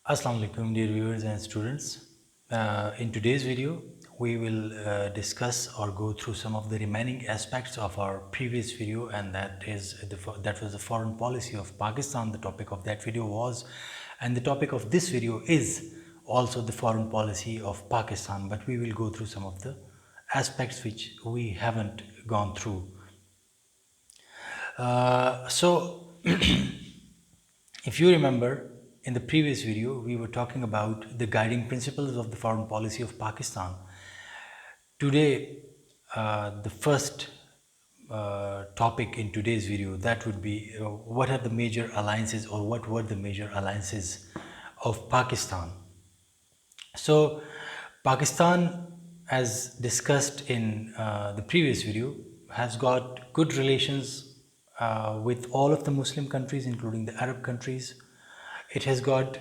Assalamu alaikum dear viewers and students. In today's video, we will discuss or go through some of the remaining aspects of our previous video, and that was the foreign policy of Pakistan. The topic of that video was, and the topic of this video is also the foreign policy of Pakistan, but we will go through some of the aspects which we haven't gone through. So if you remember, in the previous video, we were talking about the guiding principles of the foreign policy of Pakistan. Today, the first topic in today's video, that would be what are the major alliances, or what were the major alliances of Pakistan. So, Pakistan, as discussed in the previous video, has got good relations with all of the Muslim countries, including the Arab countries. It has got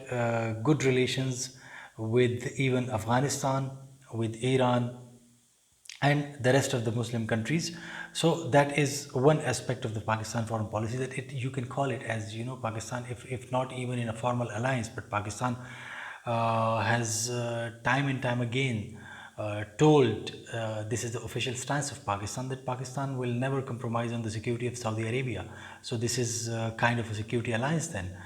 good relations with even Afghanistan, with Iran, and the rest of the Muslim countries. So that is one aspect of the Pakistan foreign policy, that you can call it as, Pakistan, if not even in a formal alliance, but Pakistan has time and time again told, this is the official stance of Pakistan, that Pakistan will never compromise on the security of Saudi Arabia. So this is kind of a security alliance then,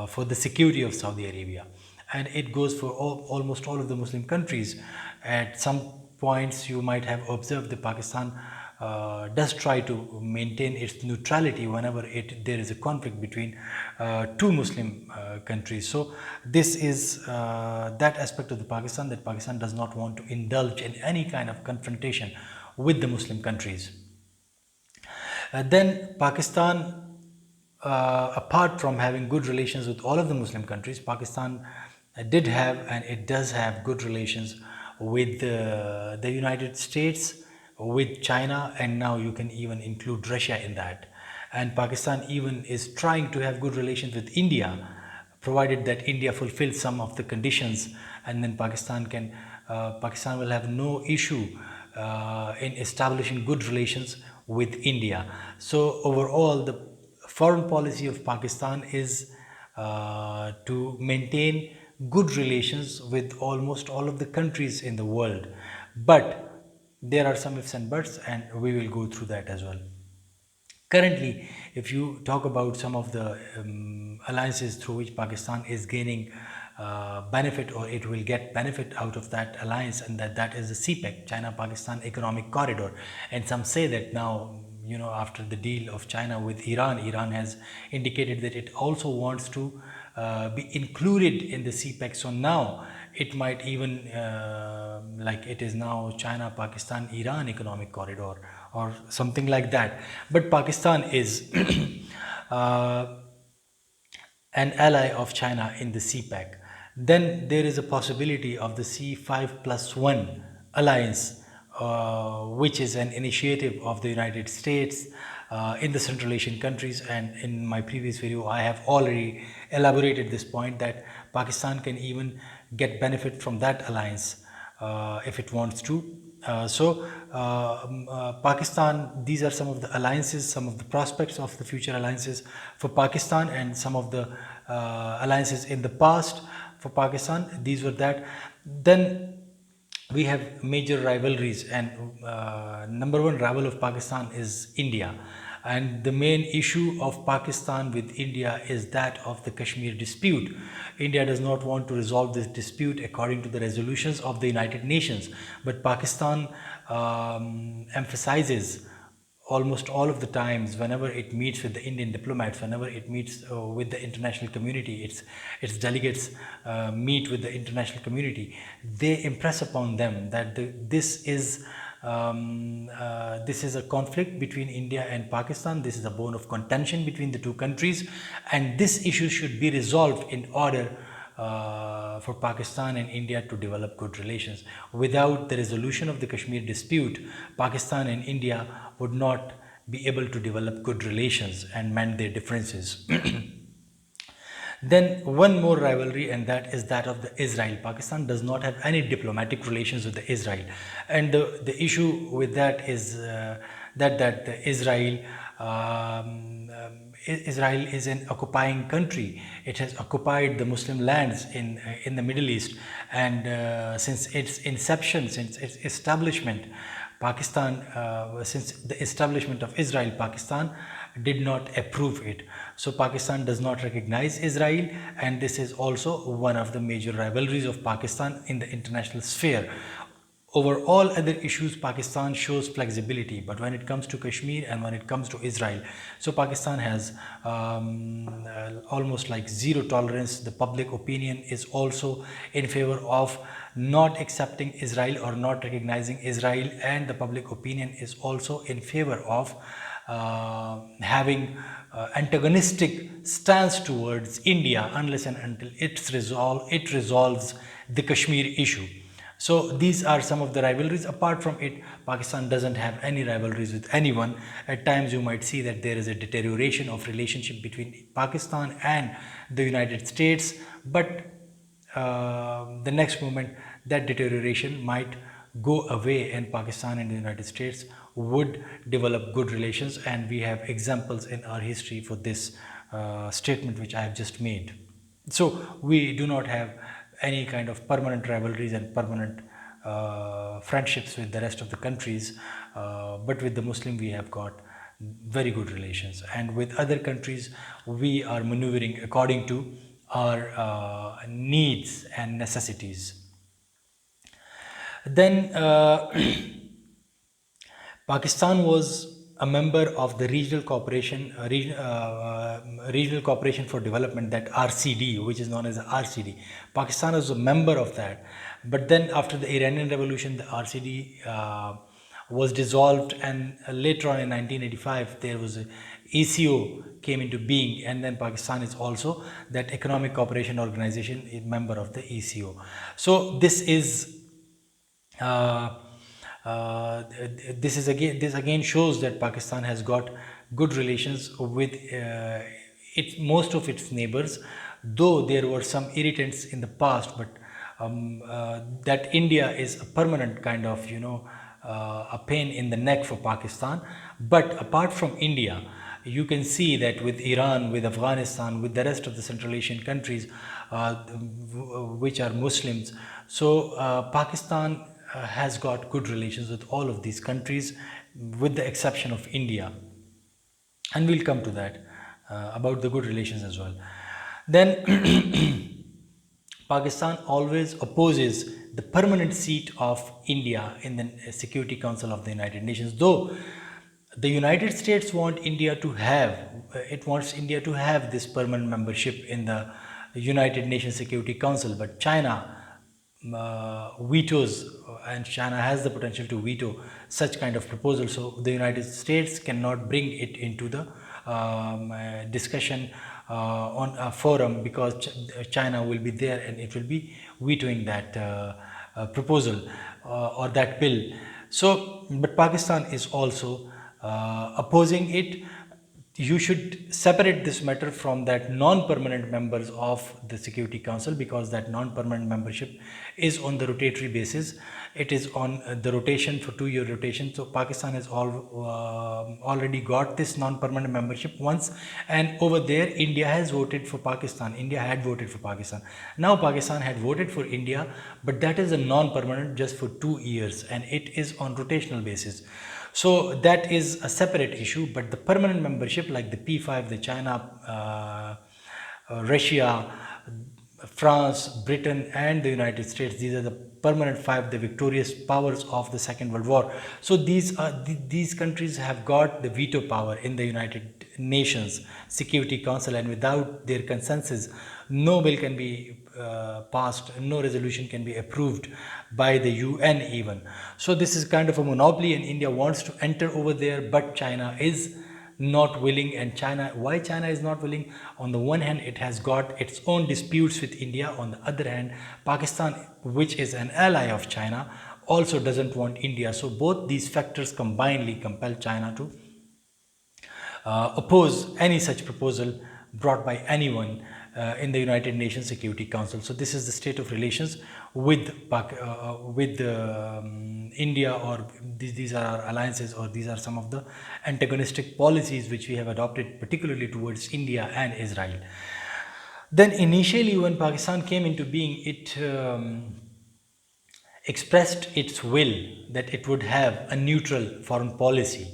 for the security of Saudi Arabia. And it goes for almost all of the Muslim countries. At some points you might have observed that Pakistan does try to maintain its neutrality whenever there is a conflict between two Muslim countries. So this is that aspect of the Pakistan, that Pakistan does not want to indulge in any kind of confrontation with the Muslim countries. Then Pakistan, apart from having good relations with all of the Muslim countries, Pakistan did have, and it does have, good relations with the United States, with China, and now you can even include Russia in that. And Pakistan even is trying to have good relations with India, provided that India fulfills some of the conditions, and then Pakistan will have no issue in establishing good relations with India. So overall, the foreign policy of Pakistan is to maintain good relations with almost all of the countries in the world. But there are some ifs and buts, and we will go through that as well. Currently, if you talk about some of the alliances through which Pakistan is gaining benefit, or it will get benefit out of that alliance, and that is the CPEC, China-Pakistan Economic Corridor. And some say that now, after the deal of China with Iran, Iran has indicated that it also wants to be included in the CPEC. So now it might even, like it is now China-Pakistan-Iran Economic Corridor or something like that. But Pakistan is an ally of China in the CPEC. Then there is a possibility of the C5+1 alliance, which is an initiative of the United States in the Central Asian countries. And in my previous video, I have already elaborated this point, that Pakistan can even get benefit from that alliance if it wants to. Pakistan, these are some of the alliances, some of the prospects of the future alliances for Pakistan, and some of the alliances in the past for Pakistan. These were that. Then we have major rivalries, and number one rival of Pakistan is India. And the main issue of Pakistan with India is that of the Kashmir dispute. India does not want to resolve this dispute according to the resolutions of the United Nations, but Pakistan emphasizes almost all of the times, whenever it meets with the Indian diplomats, whenever it meets with the international community, its delegates meet with the international community, they impress upon them that this is a conflict between India and Pakistan. This is a bone of contention between the two countries, and this issue should be resolved in order for Pakistan and India to develop good relations. Without the resolution of the Kashmir dispute, Pakistan and India would not be able to develop good relations and mend their differences. Then one more rivalry, and that is that of the Israel. Pakistan does not have any diplomatic relations with the Israel, and the issue with that is that the Israel Israel is an occupying country. It has occupied the Muslim lands in the Middle East, and since its inception, since its establishment, Pakistan, since the establishment of Israel, Pakistan did not approve it. So Pakistan does not recognize Israel, and this is also one of the major rivalries of Pakistan in the international sphere. Over all other issues, Pakistan shows flexibility, but when it comes to Kashmir and when it comes to Israel, so Pakistan has almost like zero tolerance. The public opinion is also in favor of not accepting Israel or not recognizing Israel, and the public opinion is also in favor of having antagonistic stance towards India unless and until it resolves the Kashmir issue. So these are some of the rivalries. Apart from it, Pakistan doesn't have any rivalries with anyone. At times you might see that there is a deterioration of relationship between Pakistan and the United States, but the next moment that deterioration might go away and Pakistan and the United States would develop good relations, and we have examples in our history for this statement which I have just made. So we do not have any kind of permanent rivalries and permanent friendships with the rest of the countries, but with the Muslim we have got very good relations, and with other countries we are maneuvering according to our needs and necessities. Then Pakistan was a member of the Regional Cooperation for Development, that RCD, which is known as the RCD. Pakistan was a member of that, but then after the Iranian Revolution, the RCD was dissolved, and later on in 1985 there was a ECO came into being, and then Pakistan is also that Economic Cooperation Organization, a member of the ECO. So this is this again shows that Pakistan has got good relations with most of its neighbors, though there were some irritants in the past, but that India is a permanent kind of a pain in the neck for Pakistan. But apart from India, you can see that with Iran, with Afghanistan, with the rest of the Central Asian countries which are Muslims, so Pakistan has got good relations with all of these countries with the exception of India, and we'll come to that about the good relations as well. Then Pakistan always opposes the permanent seat of India in the Security Council of the United Nations, though the United States wants India to have this permanent membership in the United Nations Security Council, but China vetoes, and China has the potential to veto such kind of proposal. So the United States cannot bring it into the discussion on a forum, because China will be there and it will be vetoing that proposal or that bill. So, but Pakistan is also opposing it. You should separate this matter from that non-permanent members of the Security Council, because that non-permanent membership is on the rotatory basis. It is on the rotation for 2-year rotation. So Pakistan has already got this non-permanent membership once, and over there India has voted for Pakistan. India had voted for Pakistan. Now Pakistan had voted for India, but that is a non-permanent just for 2 years, and it is on rotational basis. So that is a separate issue, but the permanent membership like the P5, the China, Russia, France, Britain and the United States, these are the permanent 5, the victorious powers of the Second World War. So these countries have got the veto power in the United Nations Security Council, and without their consensus no bill can be passed, no resolution can be approved by the UN even. So this is kind of a monopoly, and India wants to enter over there, but China is not willing. And why China is not willing? On the one hand, it has got its own disputes with India. On the other hand, Pakistan, which is an ally of China, also doesn't want India. So both these factors combinedly compel China to oppose any such proposal brought by anyone in the United Nations Security Council. So this is the state of relations with India, or these are our alliances, or these are some of the antagonistic policies which we have adopted, particularly towards India and Israel. Then initially, when Pakistan came into being, it expressed its will that it would have a neutral foreign policy.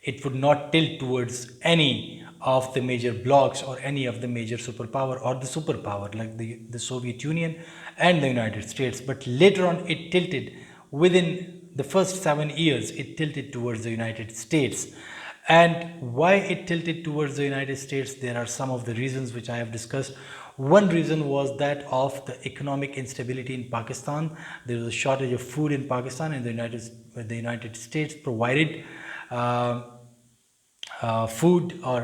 It would not tilt towards any of the major blocs or any of the major superpower or the superpower like the Soviet Union and the United States. But later on, it tilted within the first 7 years, it tilted towards the United States. And why it tilted towards the United States, there are some of the reasons which I have discussed. One reason was that of the economic instability in Pakistan. There was a shortage of food in Pakistan, and the United States provided food or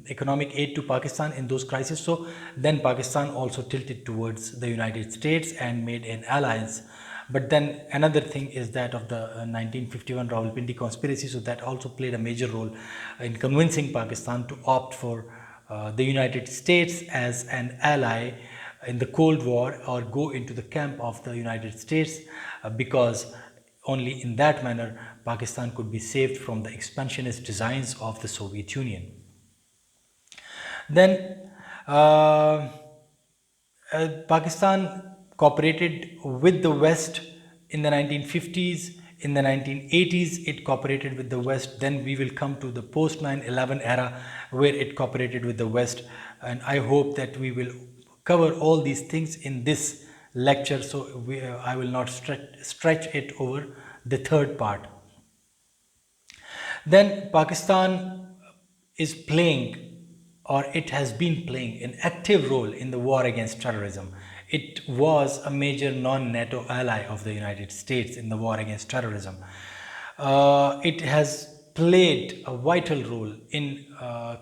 economic aid to Pakistan in those crises. So then Pakistan also tilted towards the United States and made an alliance. But then another thing is that of the 1951 Rawalpindi conspiracy. So that also played a major role in convincing Pakistan to opt for the United States as an ally in the Cold War, or go into the camp of the United States, because only in that manner Pakistan could be saved from the expansionist designs of the Soviet Union. Then Pakistan cooperated with the West in the 1950s. In the 1980s, it cooperated with the West. Then we will come to the post 9/11 era, where it cooperated with the West. And I hope that we will cover all these things in this lecture. So I will not stretch it over the third part. Then Pakistan is playing, or it has been playing, an active role in the war against terrorism. It was a major non-NATO ally of the United States in the war against terrorism. It has played a vital role in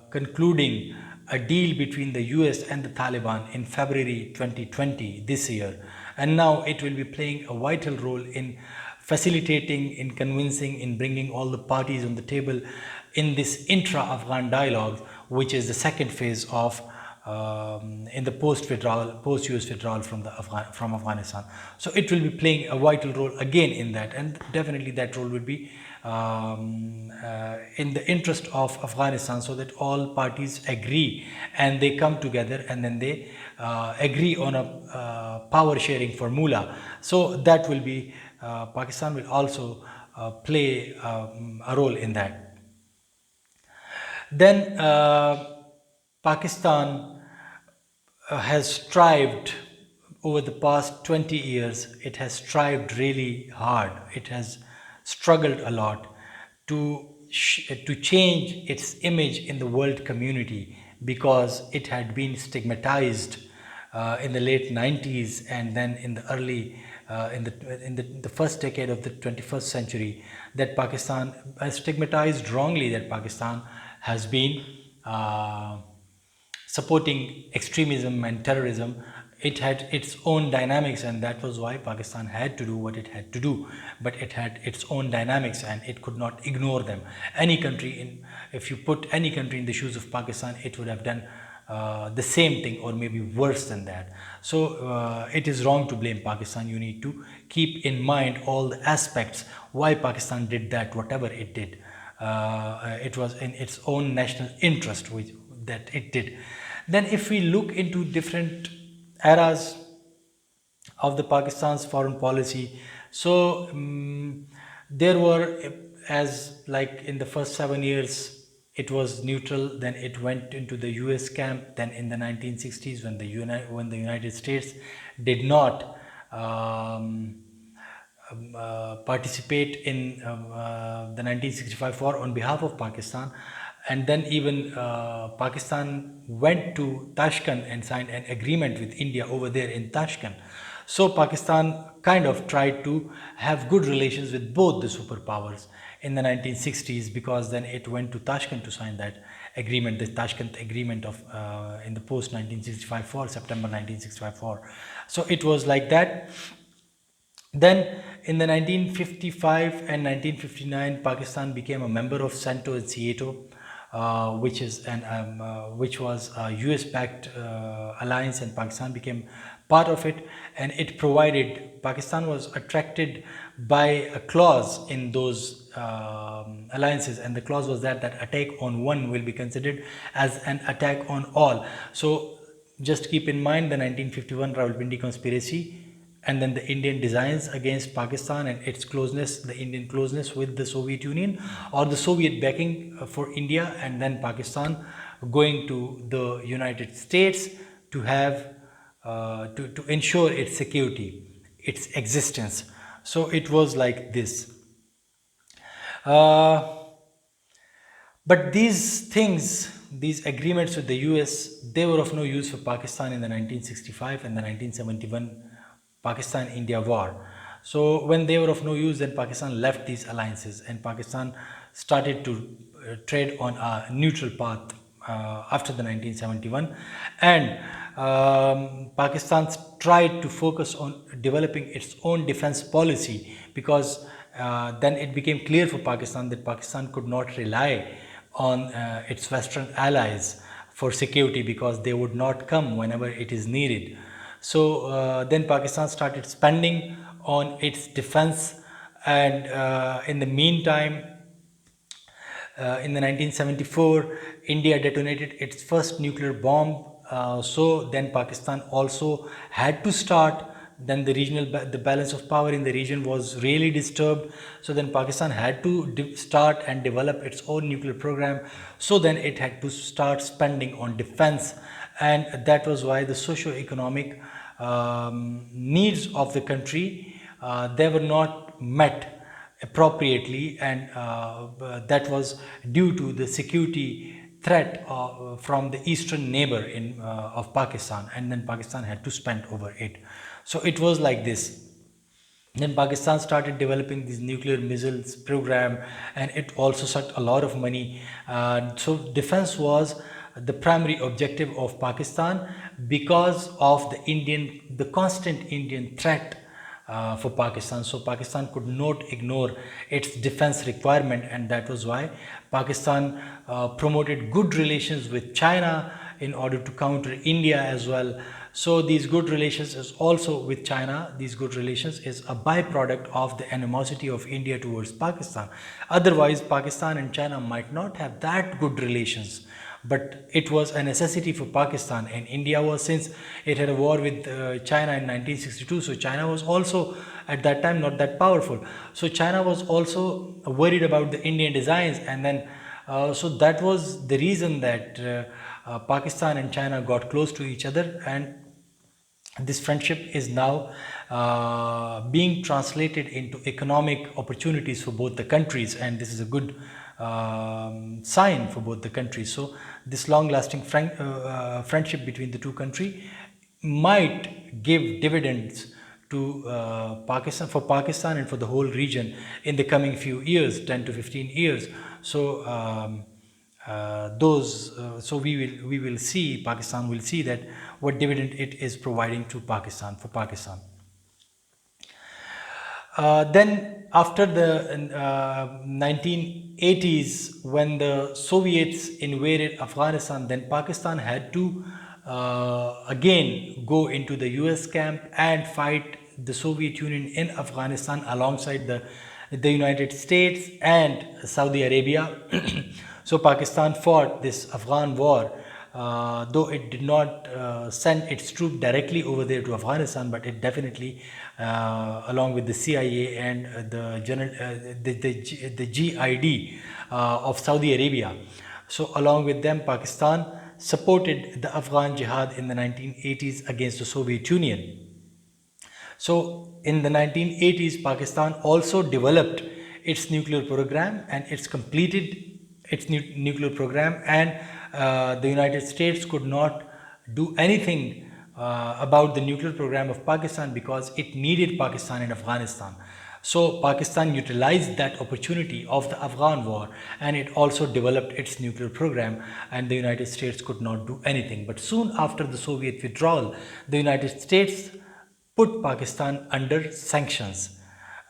concluding a deal between the US and the Taliban in February 2020 this year. And now it will be playing a vital role in facilitating, in convincing, in bringing all the parties on the table in this intra-Afghan dialogue, which is the second phase of in the post-US withdrawal from Afghanistan. So it will be playing a vital role again in that, and definitely that role will be in the interest of Afghanistan, so that all parties agree and they come together, and then they agree on a power sharing formula. So that will be Pakistan will also play a role in that. Then Pakistan has strived over the past 20 years. It has strived really hard. It has struggled a lot to change its image in the world community, because it had been stigmatized in the late 90s, and then in the early in the first decade of the 21st century, that Pakistan has stigmatized wrongly that Pakistan has been supporting extremism and terrorism. It had its own dynamics, and that was why Pakistan had to do what it had to do. But it had its own dynamics, and it could not ignore them. If you put any country in the shoes of Pakistan, it would have done the same thing, or maybe worse than that. So it is wrong to blame Pakistan. You need to keep in mind all the aspects why Pakistan did that, whatever it did. It was in its own national interest that it did. Then if we look into different eras of the Pakistan's foreign policy, so there were, as like in the first 7 years, it was neutral. Then it went into the US camp. Then in the 1960s, when the United States did not participate in the 1965 war on behalf of Pakistan, and then even Pakistan went to Tashkent and signed an agreement with India over there in Tashkent. So Pakistan kind of tried to have good relations with both the superpowers in the 1960s, because then it went to Tashkent to sign that agreement, the Tashkent agreement of in the post 1965 war, September 1965 war. So it was like that. Then in the 1955 and 1959, Pakistan became a member of CENTO and CETO. which was a US-backed alliance, and Pakistan became part of it. And it provided, Pakistan was attracted by a clause in those alliances, and the clause was that attack on one will be considered as an attack on all. So just keep in mind the 1951 Rawalpindi conspiracy, and then the Indian designs against Pakistan and its closeness, the Indian closeness with the Soviet Union, or the Soviet backing for India, and then Pakistan going to the United States to have to ensure its security, its existence. So it was like this. But these things, these agreements with the US, they were of no use for Pakistan in the 1965 and the 1971 Pakistan-India war. So when they were of no use, then Pakistan left these alliances, and Pakistan started to tread on a neutral path after the 1971. And Pakistan tried to focus on developing its own defense policy, because then it became clear for Pakistan that Pakistan could not rely on its Western allies for security, because they would not come whenever it is needed. So then Pakistan started spending on its defense, and in the meantime, in the 1974, India detonated its first nuclear bomb. So then Pakistan also had to start. Then the balance of power in the region was really disturbed. So then Pakistan had to start and develop its own nuclear program. So then it had to start spending on defense, and that was why the socio-economic needs of the country, they were not met appropriately, and that was due to the security threat from the eastern neighbor of Pakistan, and then Pakistan had to spend over it. So it was like this. Then Pakistan started developing this nuclear missiles program, and it also sucked a lot of money. So defense was the primary objective of Pakistan, because of the constant Indian threat for Pakistan. So Pakistan could not ignore its defense requirement, and that was why Pakistan promoted good relations with China in order to counter India as well. So these good relations is also with China. These good relations is a byproduct of the animosity of India towards Pakistan. Otherwise, Pakistan and China might not have that good relations, but it was a necessity for Pakistan. And India was, since it had a war with China in 1962, so China was also at that time not that powerful. So China was also worried about the Indian designs, and then so that was the reason that Pakistan and China got close to each other, and this friendship is now being translated into economic opportunities for both the countries, and this is a good sign for both the countries. So this long-lasting friendship between the two countries might give dividends to Pakistan and for the whole region in the coming few years, 10 to 15 years. So so we will see, Pakistan will see that what dividend it is providing to Pakistan, for Pakistan. Then after the 1980s, when the Soviets invaded Afghanistan, then Pakistan had to again go into the US camp and fight the Soviet Union in Afghanistan alongside the United States and Saudi Arabia. So Pakistan fought this Afghan war, though it did not send its troops directly over there to Afghanistan, but it definitely, along with the CIA and the GID of Saudi Arabia. So along with them, Pakistan supported the Afghan jihad in the 1980s against the Soviet Union. So in the 1980s, Pakistan also developed its nuclear program, and it's completed its nuclear program, and the United States could not do anything about the nuclear program of Pakistan, because it needed Pakistan in Afghanistan. So Pakistan utilized that opportunity of the Afghan war, and it also developed its nuclear program, and the United States could not do anything. But soon after the Soviet withdrawal, the United States put Pakistan under sanctions.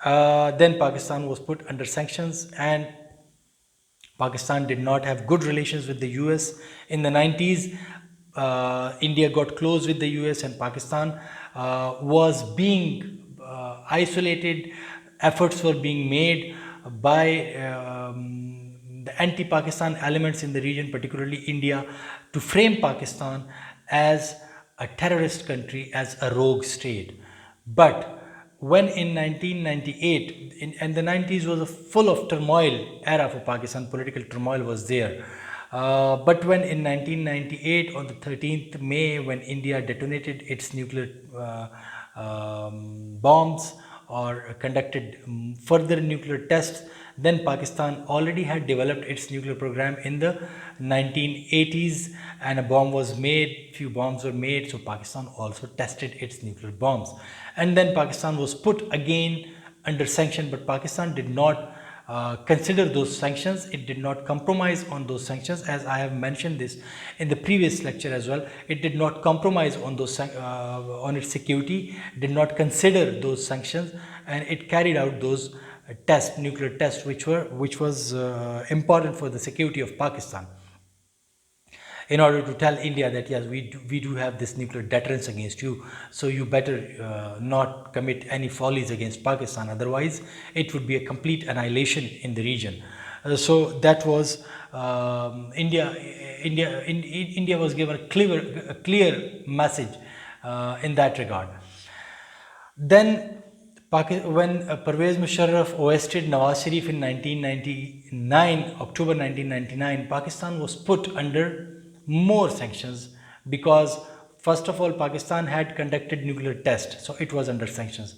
Then Pakistan was put under sanctions, and Pakistan did not have good relations with the US. In the 90s, India got close with the US, and Pakistan was being isolated. Efforts were being made by the anti-Pakistan elements in the region, particularly India, to frame Pakistan as a terrorist country, as a rogue state. But when in 1998, and the 90s was a full of turmoil era for Pakistan, political turmoil was there. But when in 1998, on the 13th May, when India detonated its nuclear bombs or conducted further nuclear tests, then Pakistan already had developed its nuclear program in the 1980s, and a bomb was made, few bombs were made, so Pakistan also tested its nuclear bombs. And then Pakistan was put again under sanction, but Pakistan did not consider those sanctions. It did not compromise on those sanctions, as I have mentioned this in the previous lecture as well. It did not compromise on those on its security, did not consider those sanctions, and it carried out those nuclear tests, which was important for the security of Pakistan, in order to tell India that yes, we do have this nuclear deterrence against you, so you better not commit any follies against Pakistan, otherwise it would be a complete annihilation in the region. So that was India was given a clear message in that regard. Then when Pervez Musharraf ousted Nawaz Sharif in 1999, October 1999, Pakistan was put under more sanctions, because first of all, Pakistan had conducted nuclear tests, so it was under sanctions.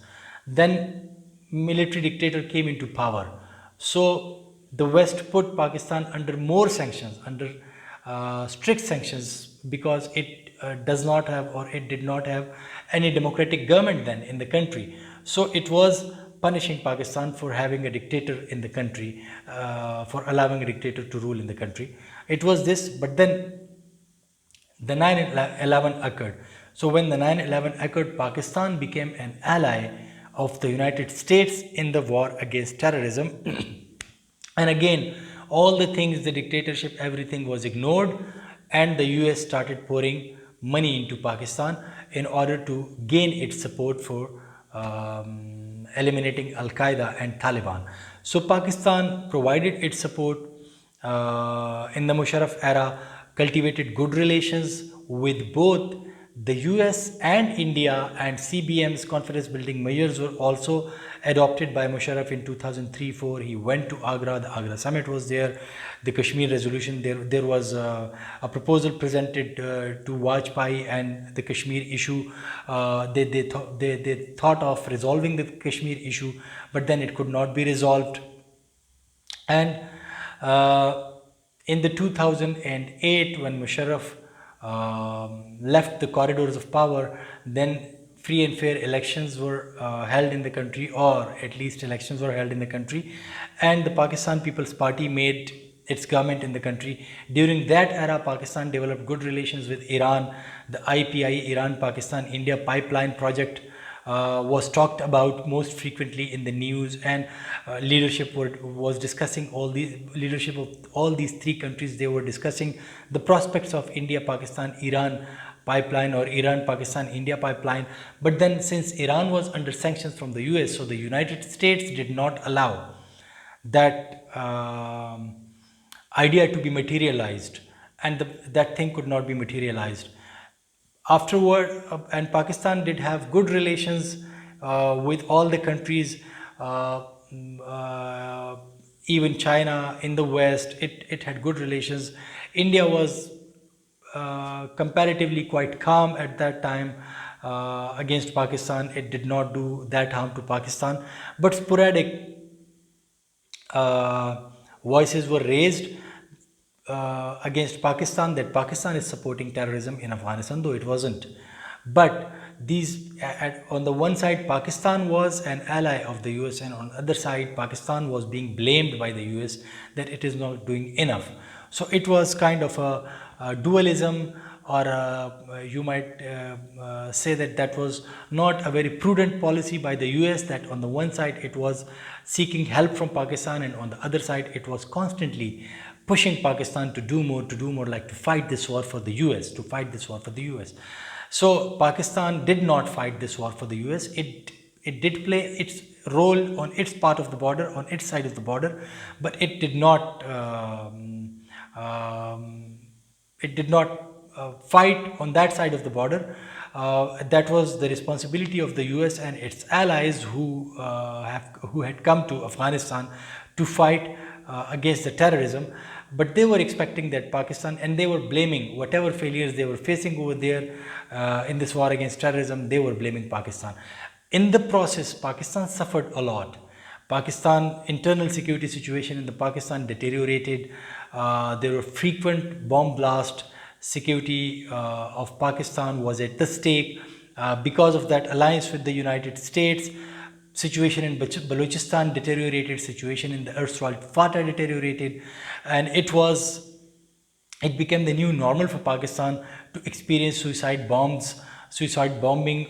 Then military dictator came into power, so the West put Pakistan under more sanctions, under strict sanctions, because it does not have, or it did not have, any democratic government then in the country. So it was punishing Pakistan for having a dictator in the country, for allowing a dictator to rule in the country. It was this, but then the 9/11 occurred. So when the 9/11 occurred, Pakistan became an ally of the United States in the war against terrorism. And again, all the things, the dictatorship, everything was ignored, and the US started pouring money into Pakistan in order to gain its support for eliminating Al-Qaeda and Taliban. So Pakistan provided its support in the Musharraf era, cultivated good relations with both the US and India, and CBM's confidence building measures were also adopted by Musharraf in 2003-4. He went to Agra, the Agra summit was there, the Kashmir resolution, there was a proposal presented to Vajpayee, and the Kashmir issue, they thought of resolving the Kashmir issue, but then it could not be resolved. And in the 2008, when Musharraf left the corridors of power, then free and fair elections were held in the country, or at least elections were held in the country, and the Pakistan People's Party made its government in the country. During that era, Pakistan developed good relations with Iran. The IPI, Iran-Pakistan India Pipeline project, was talked about most frequently in the news, and leadership was discussing leadership of all these three countries. They were discussing the prospects of India-Pakistan-Iran pipeline, or Iran-Pakistan-India pipeline. But then, since Iran was under sanctions from the US, so the United States did not allow that idea to be materialized, and that thing could not be materialized. Afterward, and Pakistan did have good relations with all the countries, even China in the West, it had good relations. India was comparatively quite calm at that time against Pakistan. It did not do that harm to Pakistan, but sporadic voices were raised against Pakistan, that Pakistan is supporting terrorism in Afghanistan, though it wasn't. But these, on the one side, Pakistan was an ally of the US, and on the other side, Pakistan was being blamed by the US that it is not doing enough. So it was kind of a dualism, or you might say that was not a very prudent policy by the US, that on the one side it was seeking help from Pakistan, and on the other side it was constantly pushing Pakistan to do more, like to fight this war for the US, to fight this war for the US. So Pakistan did not fight this war for the US. It did play its role on its part of the border, on its side of the border, but it did not fight on that side of the border. That was the responsibility of the US and its allies who had come to Afghanistan to fight against the terrorism. But they were expecting that Pakistan, and they were blaming whatever failures they were facing over there in this war against terrorism, they were blaming Pakistan. In the process, Pakistan suffered a lot. Pakistan internal security situation in the Pakistan deteriorated. There were frequent bomb blasts. Security of Pakistan was at the stake. Because of that alliance with the United States, situation in Balochistan deteriorated, situation in the erstwhile FATA deteriorated, and it became the new normal for Pakistan to experience suicide bombing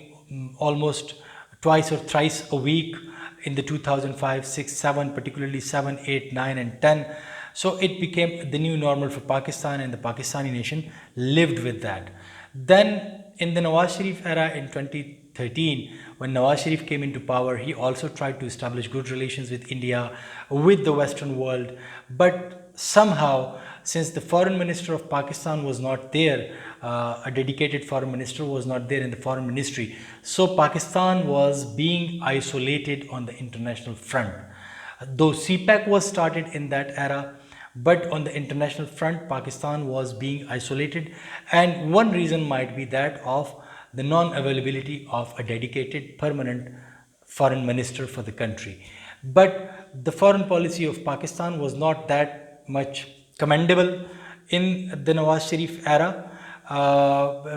almost twice or thrice a week in the 2005, 6, 7, particularly 7, 8, 9 and 10. So it became the new normal for Pakistan, and the Pakistani nation lived with that. Then in the Nawaz Sharif era in 2013, when Nawaz Sharif came into power, he also tried to establish good relations with India, with the Western world. But somehow, since the foreign minister of Pakistan was not there, a dedicated foreign minister was not there in the foreign ministry, so Pakistan was being isolated on the international front. Though CPAC was started in that era, but on the international front, Pakistan was being isolated, and one reason might be that of the non-availability of a dedicated permanent foreign minister for the country. But the foreign policy of Pakistan was not that much commendable in the Nawaz Sharif era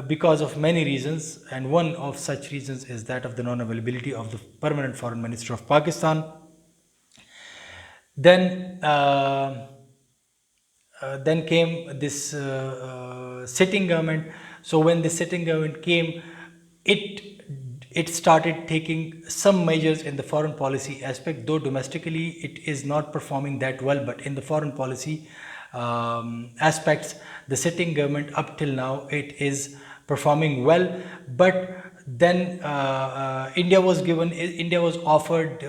because of many reasons, and one of such reasons is that of the non-availability of the permanent foreign minister of Pakistan. Then came this sitting government. So when the sitting government came, it started taking some measures in the foreign policy aspect, though domestically it is not performing that well, but in the foreign policy aspects, the sitting government up till now, it is performing well. But then India was offered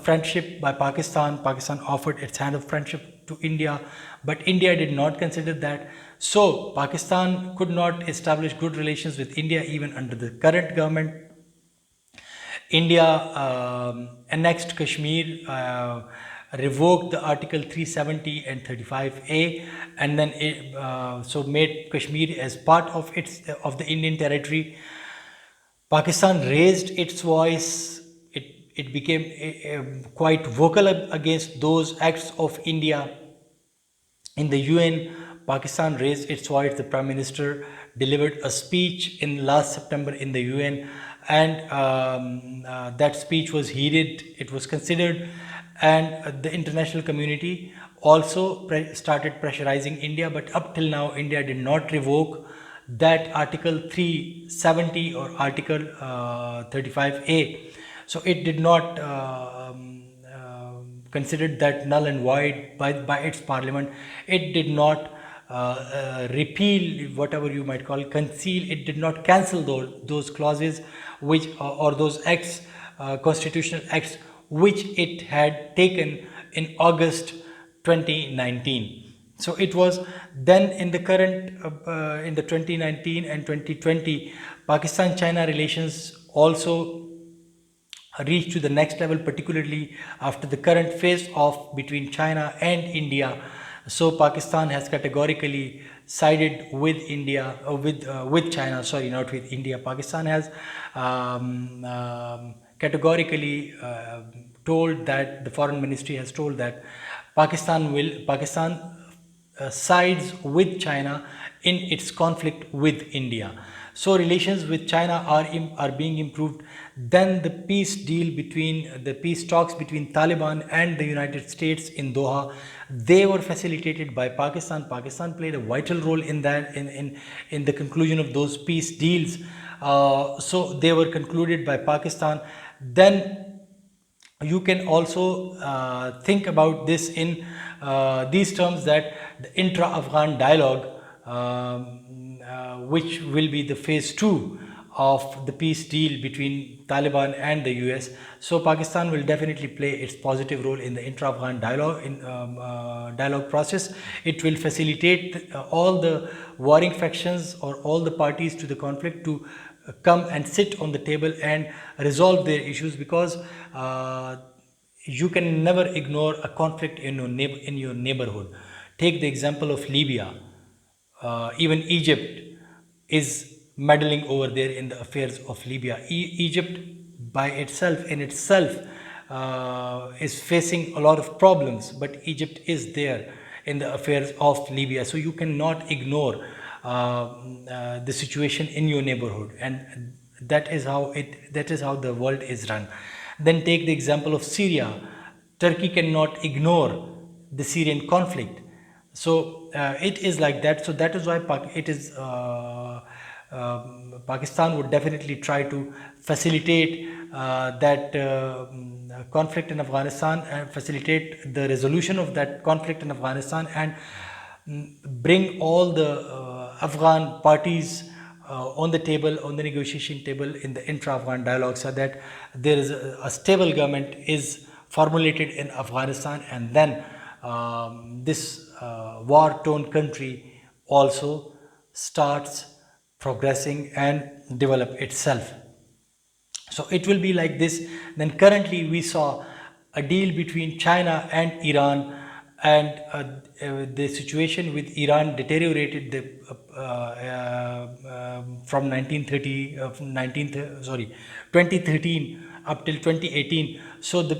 friendship by Pakistan. Pakistan offered its hand of friendship to India, but India did not consider that. So Pakistan could not establish good relations with India even under the current government. India annexed Kashmir, revoked the Article 370 and 35A, and then so made Kashmir as part of the Indian territory. Pakistan raised its voice. It became quite vocal against those acts of India. In the UN, Pakistan raised its voice. The Prime Minister delivered a speech in last September in the UN, and that speech was heeded, it was considered, and the international community also started pressurizing India. But up till now, India did not revoke that Article 370 or Article 35A. So it did not consider that null and void by its parliament. It did not repeal, whatever you might call, conceal. It did not cancel those clauses which or those acts, constitutional acts, which it had taken in August 2019. So it was then in the current, in the 2019 and 2020, Pakistan-China relations also reached to the next level, particularly after the current face-off between China and India. So Pakistan has categorically sided with India, with China. Sorry, not with India. Pakistan has categorically told that, the foreign ministry has told that Pakistan sides with China in its conflict with India. So relations with China are being improved. Then the peace talks between Taliban and the United States in Doha, they were facilitated by Pakistan. Pakistan played a vital role in that, in the conclusion of those peace deals. So they were concluded by Pakistan. Then you can also think about this in these terms, that the intra-Afghan dialogue, which will be the phase 2 of the peace deal between Taliban and the US. So Pakistan will definitely play its positive role in the intra-Afghan dialogue, dialogue process. It will facilitate all the warring factions or all the parties to the conflict to come and sit on the table and resolve their issues, because you can never ignore a conflict in your neighborhood. Take the example of Libya. Even Egypt is meddling over there in the affairs of Libya. Egypt by itself, in itself, is facing a lot of problems, but Egypt is there in the affairs of Libya. So you cannot ignore the situation in your neighborhood, and that is how the world is run. Then take the example of Syria. Turkey cannot ignore the Syrian conflict. So it is like that. So that is why Pakistan would definitely try to facilitate that conflict in Afghanistan, and facilitate the resolution of that conflict in Afghanistan, and bring all the Afghan parties on the table, on the negotiation table, in the intra-Afghan dialogue, so that there is a stable government is formulated in Afghanistan, and then this war-torn country also starts progressing and develop itself. So it will be like this. Then currently we saw a deal between China and Iran, and the situation with Iran deteriorated from 2013 up till 2018. So the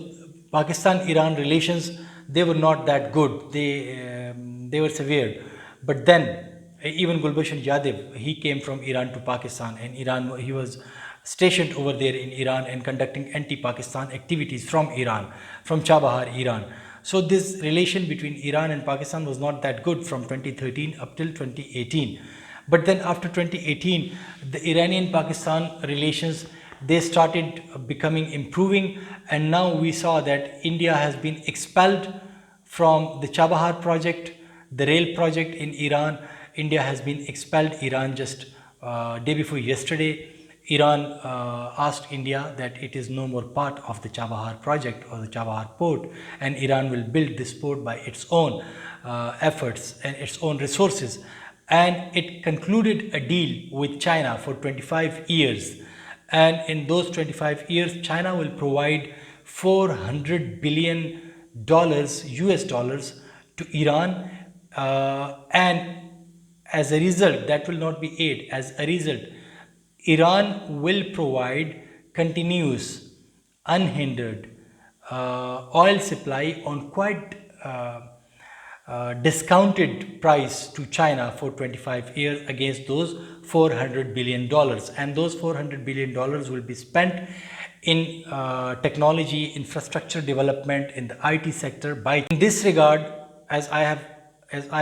Pakistan-Iran relations, they were not that good. They were severe. But then even Gulbashan Yadav, he came from Iran to Pakistan, and he was stationed over there in Iran and conducting anti-Pakistan activities from Iran, from Chabahar, Iran. So this relation between Iran and Pakistan was not that good from 2013 up till 2018. But then after 2018, the Iranian-Pakistan relations, they started becoming improving, and now we saw that India has been expelled from the Chabahar project, the rail project in Iran. India has been expelled. Iran just day before yesterday, Iran asked India that it is no more part of the Chabahar project or the Chabahar port, and Iran will build this port by its own efforts and its own resources. And it concluded a deal with China for 25 years. And in those 25 years, China will provide $400 billion US dollars to Iran, and as a result, that will not be aid. As a result, Iran will provide continuous, unhindered oil supply on quite discounted price to China for 25 years against those $400 billion. And those $400 billion will be spent in technology, infrastructure development, in the IT sector. In this regard, as I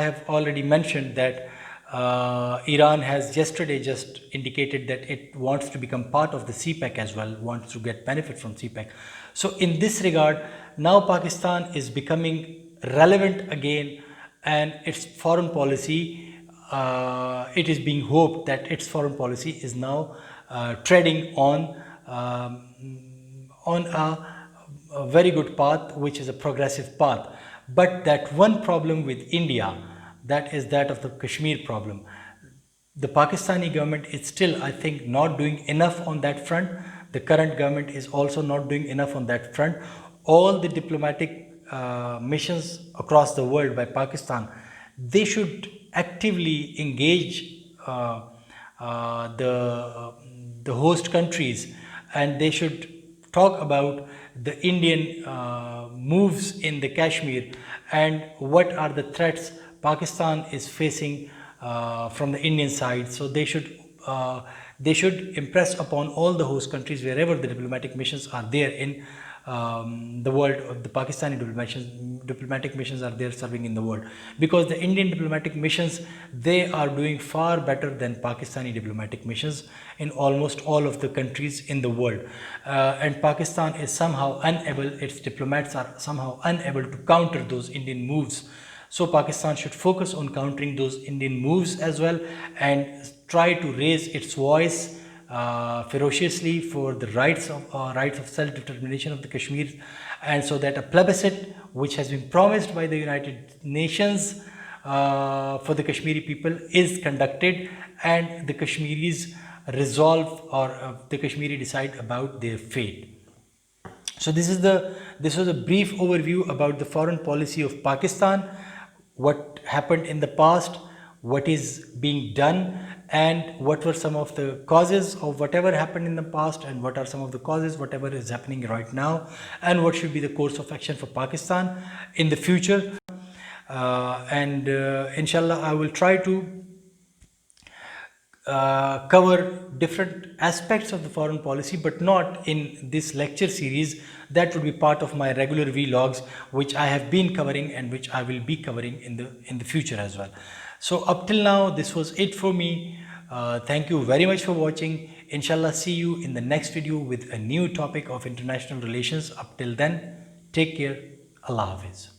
have already mentioned, that Iran has yesterday just indicated that it wants to become part of the CPEC as well, wants to get benefit from CPEC. So in this regard, now Pakistan is becoming relevant again, and its foreign policy, it is being hoped that its foreign policy is now treading on a very good path, which is a progressive path. But that one problem with India, that is that of the Kashmir problem. The Pakistani government is still, I think, not doing enough on that front. The current government is also not doing enough on that front. All the diplomatic missions across the world by Pakistan, they should actively engage the host countries, and they should talk about the Indian moves in the Kashmir and what are the threats Pakistan is facing from the Indian side. So they should impress upon all the host countries wherever the diplomatic missions are there in the world, the Pakistani diplomatic missions are there serving in the world, because the Indian diplomatic missions, they are doing far better than Pakistani diplomatic missions in almost all of the countries in the world. And Pakistan is somehow unable, its diplomats are somehow unable to counter those Indian moves. So Pakistan should focus on countering those Indian moves as well, and try to raise its voice ferociously for the rights of self-determination of the Kashmir, and so that a plebiscite which has been promised by the United Nations for the Kashmiri people is conducted, and the Kashmiris resolve, or the Kashmiri decide about their fate. So this was a brief overview about the foreign policy of Pakistan, what happened in the past, what is being done, and what were some of the causes of whatever happened in the past, and what are some of the causes whatever is happening right now, and what should be the course of action for Pakistan in the future. And inshallah, I will try to cover different aspects of the foreign policy, but not in this lecture series. That would be part of my regular vlogs, which I have been covering and which I will be covering in the future as well. So up till now, this was it for me. Thank you very much for watching. Inshallah, see you in the next video with a new topic of international relations. Up till then, take care. Allah Hafiz.